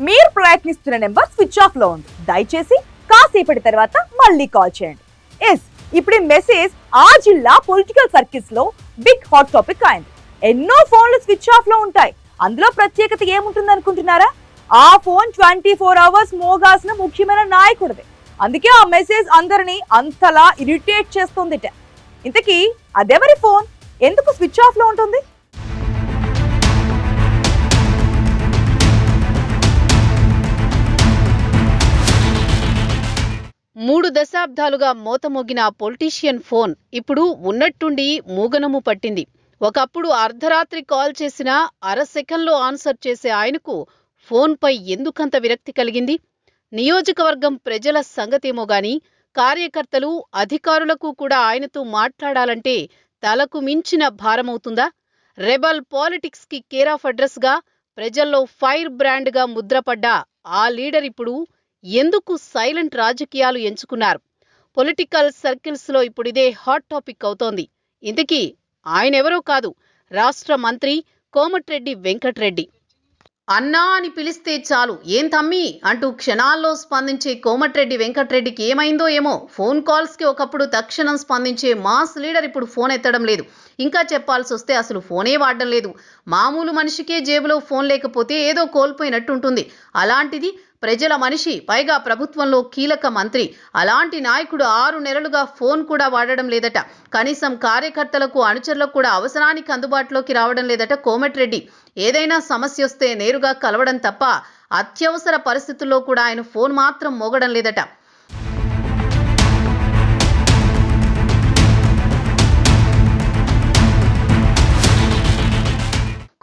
మీరు ప్రయత్నిస్తున్న number switch off లో ఉంది. దయచేసి కాసేపటి తర్వాత మళ్ళీ కాల్ చేయండి. ఇప్పుడు ఈ మెసేజ్ ఆ జిల్లా పొలిటికల్ సర్కిల్స్ లో బిగ్ హాట్ టాపిక్ అయింది. ఎన్నో ఫోన్లు స్విచ్ ఆఫ్ లో ఉంటాయి. అందులో ప్రత్యేకత ఏముంటుంది అనుకుంటున్నారా? ఆ ఫోన్ 24 అవర్స్ మోగాల్సిన ముఖ్యమైన నాయకుడిదే. అందుకే ఆ మెసేజ్ అందరినీ అంతలా ఇరిటేట్ చేస్తుందిట. ఇంతకీ అదెవరి ఫోన్? ఎందుకు స్విచ్ ఆఫ్ లో ఉంటుంది? మూడు దశాబ్దాలుగా మోతమోగిన పొలిటీషియన్ ఫోన్ ఇప్పుడు ఉన్నట్టుండి మూగనము పట్టింది. ఒకప్పుడు అర్ధరాత్రి కాల్ చేసినా అర సెకండ్లో ఆన్సర్ చేసే ఆయనకు ఫోన్పై ఎందుకంత విరక్తి కలిగింది? నియోజకవర్గం ప్రజల సంగతేమో గాని కార్యకర్తలు, అధికారులకు కూడా ఆయనతో మాట్లాడాలంటే తలకు మించిన భారమవుతుందా? రెబల్ పాలిటిక్స్ కి కేర్ ఆఫ్ అడ్రస్ గా, ప్రజల్లో ఫైర్ బ్రాండ్ గా ముద్రపడ్డ ఆ లీడర్ ఇప్పుడు ఎందుకు సైలెంట్ రాజకీయాలు ఎంచుకున్నారు? పొలిటికల్ సర్కిల్స్ లో ఇప్పుడిదే హాట్ టాపిక్ అవుతోంది. ఇంతకీ ఆయనెవరో కాదు, రాష్ట్ర మంత్రి కోమటిరెడ్డి వెంకట్రెడ్డి. అన్నా అని పిలిస్తే చాలు ఏం తమ్మి అంటూ క్షణాల్లో స్పందించే కోమటిరెడ్డి వెంకట్రెడ్డికి ఏమైందో ఏమో. ఫోన్ కాల్స్కి ఒకప్పుడు తక్షణం స్పందించే మాస్ లీడర్ ఇప్పుడు ఫోన్ ఎత్తడం లేదు. ఇంకా చెప్పాల్సి వస్తే అసలు ఫోనే వాడడం లేదు. మామూలు మనిషికే జేబులో ఫోన్ లేకపోతే ఏదో కోల్పోయినట్టు ఉంటుంది. అలాంటిది ప్రజల మనిషి, పైగా ప్రభుత్వంలో కీలక మంత్రి, అలాంటి నాయకుడు 6 నెలలుగా ఫోన్ కూడా వాడడం లేదట. కనీసం కార్యకర్తలకు, అనుచరులకు కూడా అవసరానికి అందుబాటులోకి రావడం లేదట కోమటిరెడ్డి. ఏదైనా సమస్య వస్తే నేరుగా కలవడం తప్ప అత్యవసర పరిస్థితుల్లో కూడా ఆయన ఫోన్ మాత్రం మోగడం లేదట.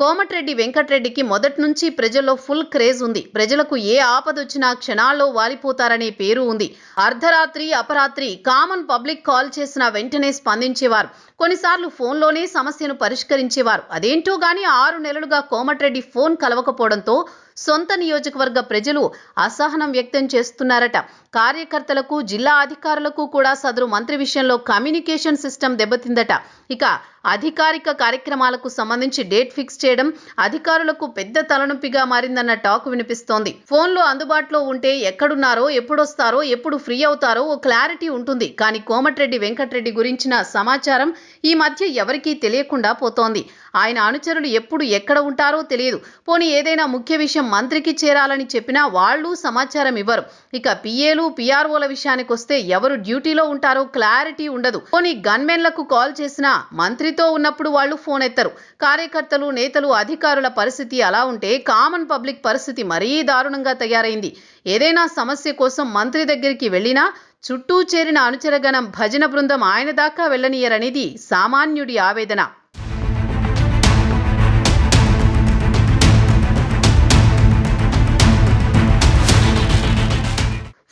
కోమటిరెడ్డి వెంకట్రెడ్డికి మొదటి నుంచి ప్రజల్లో ఫుల్ క్రేజ్ ఉంది. ప్రజలకు ఏ ఆపదొచ్చినా క్షణాల్లో వాలిపోతారనే పేరు ఉంది. అర్ధరాత్రి, అపరాత్రి కామన్ పబ్లిక్ కాల్ చేసిన వెంటనే స్పందించేవారు. కొన్నిసార్లు ఫోన్లోనే సమస్యను పరిష్కరించేవారు. అదేంటో గానీ 6 నెలలుగా కోమటిరెడ్డి ఫోన్ కలవకపోవడంతో సొంత నియోజకవర్గ ప్రజలు అసహనం వ్యక్తం చేస్తున్నారట. కార్యకర్తలకు, జిల్లా అధికారులకు కూడా సదరు మంత్రి విషయంలో కమ్యూనికేషన్ సిస్టమ్ దెబ్బతిందట. ఇక అధికారిక కార్యక్రమాలకు సంబంధించి డేట్ ఫిక్స్ చేయడం అధికారులకు పెద్ద తలనొప్పిగా మారిందన్న టాక్ వినిపిస్తోంది. ఫోన్లో అందుబాటులో ఉంటే ఎక్కడున్నారో, ఎప్పుడొస్తారో, ఎప్పుడు ఫ్రీ అవుతారో ఓ క్లారిటీ ఉంటుంది. కానీ కోమటిరెడ్డి వెంకట్రెడ్డి గురించిన సమాచారం ఈ మధ్య ఎవరికీ తెలియకుండా పోతోంది. ఆయన అనుచరులు ఎప్పుడు ఎక్కడ ఉంటారో తెలియదు. పోనీ ఏదైనా ముఖ్య విషయం మంత్రికి చేరాలని చెప్పినా వాళ్ళు సమాచారం ఇవ్వరు. ఇక పిఏలు, పిఆర్ఓల విషయానికి వస్తే ఎవరు డ్యూటీలో ఉంటారో క్లారిటీ ఉండదు. పోనీ గన్మెన్లకు కాల్ చేసినా మంత్రితో ఉన్నప్పుడు వాళ్ళు ఫోన్ ఎత్తరు. కార్యకర్తలు, నేతలు, అధికారుల పరిస్థితి అలా ఉంటే కామన్ పబ్లిక్ పరిస్థితి మరీ దారుణంగా తయారైంది. ఏదైనా సమస్య కోసం మంత్రి దగ్గరికి వెళ్ళినా చుట్టూ చేరిన అనుచరగణం, భజన బృందం ఆయన దాకా వెళ్ళనీయరనేది సామాన్యుడి ఆవేదన.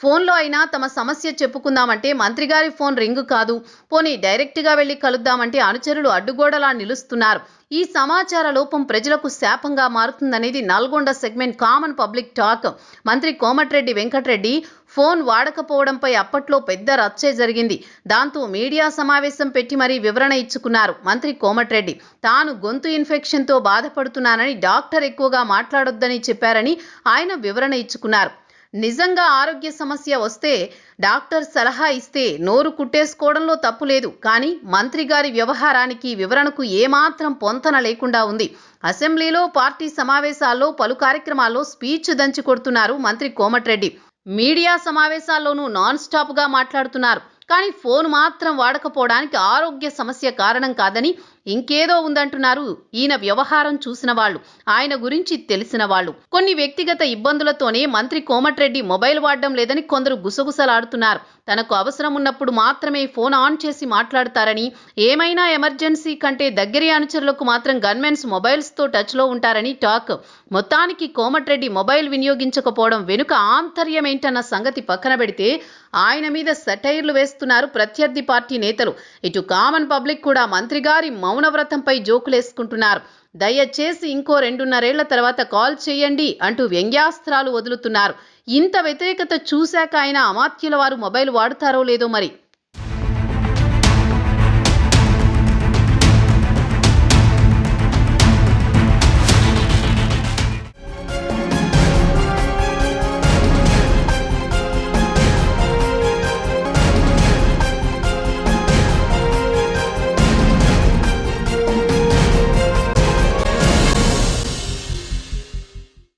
ఫోన్లో అయినా తమ సమస్య చెప్పుకుందామంటే మంత్రిగారి ఫోన్ రింగ్ కాదు. పోనీ డైరెక్ట్గా వెళ్ళి కలుద్దామంటే అనుచరులు అడ్డుగోడలా నిలుస్తున్నారు. ఈ సమాచార లోపం ప్రజలకు శాపంగా మారుతుందనేది Nalgonda segment common public talk. మంత్రి కోమటిరెడ్డి వెంకట్రెడ్డి ఫోన్ వాడకపోవడంపై అప్పట్లో పెద్ద రచ్చే జరిగింది. దాంతో మీడియా సమావేశం పెట్టి మరీ వివరణ ఇచ్చుకున్నారు మంత్రి కోమటిరెడ్డి. తాను గొంతు ఇన్ఫెక్షన్తో బాధపడుతున్నానని, డాక్టర్ ఎక్కువగా మాట్లాడొద్దని చెప్పారని ఆయన వివరణ ఇచ్చుకున్నారు. నిజంగా ఆరోగ్య సమస్య వస్తే డాక్టర్ సలహా ఇస్తే నోరు కుట్టేసుకోవడంలో తప్పు లేదు. కానీ మంత్రి గారి వ్యవహారానికి, వివరణకు ఏమాత్రం పొంతన లేకుండా ఉంది. అసెంబ్లీలో, పార్టీ సమావేశాల్లో, పలు కార్యక్రమాల్లో స్పీచ్ దంచి కొడుతున్నారు మంత్రి కోమటిరెడ్డి. మీడియా సమావేశాల్లోనూ నాన్ స్టాప్ గా మాట్లాడుతున్నారు. కానీ ఫోన్ మాత్రం వాడకపోవడానికి ఆరోగ్య సమస్య కారణం కాదని ఇంకేదో ఉందంటున్నారు ఈయన వ్యవహారం చూసిన వాళ్ళు, ఆయన గురించి తెలిసిన వాళ్ళు. కొన్ని వ్యక్తిగత ఇబ్బందులతోనే మంత్రి కోమటిరెడ్డి మొబైల్ వాడడం లేదని కొందరు గుసగుసలాడుతున్నారు. తనకు అవసరం ఉన్నప్పుడు మాత్రమే ఫోన్ ఆన్ చేసి మాట్లాడతారని, ఏమైనా ఎమర్జెన్సీ కంటే దగ్గరి అనుచరులకు మాత్రం గన్మెన్స్ మొబైల్స్తో టచ్లో ఉంటారని టాక్. మొత్తానికి కోమటిరెడ్డి మొబైల్ వినియోగించకపోవడం వెనుక ఆంతర్యమేంటన్న సంగతి పక్కన పెడితే ఆయన మీద సెటైర్లు వేస్తున్నారు ప్రత్యర్థి పార్టీ నేతలు. ఇటు కామన్ పబ్లిక్ కూడా మంత్రి గారి మౌనవ్రతంపై జోకులేసుకుంటున్నారు. దయచేసి ఇంకో 2.5 ఏళ్ల తర్వాత కాల్ చేయండి అంటూ వ్యంగ్యాస్త్రాలు వదులుతున్నారు. ఇంత వ్యతిరేకత చూశాక ఆయన అమాత్యుల వారు మొబైల్ వాడుతారో లేదో మరి.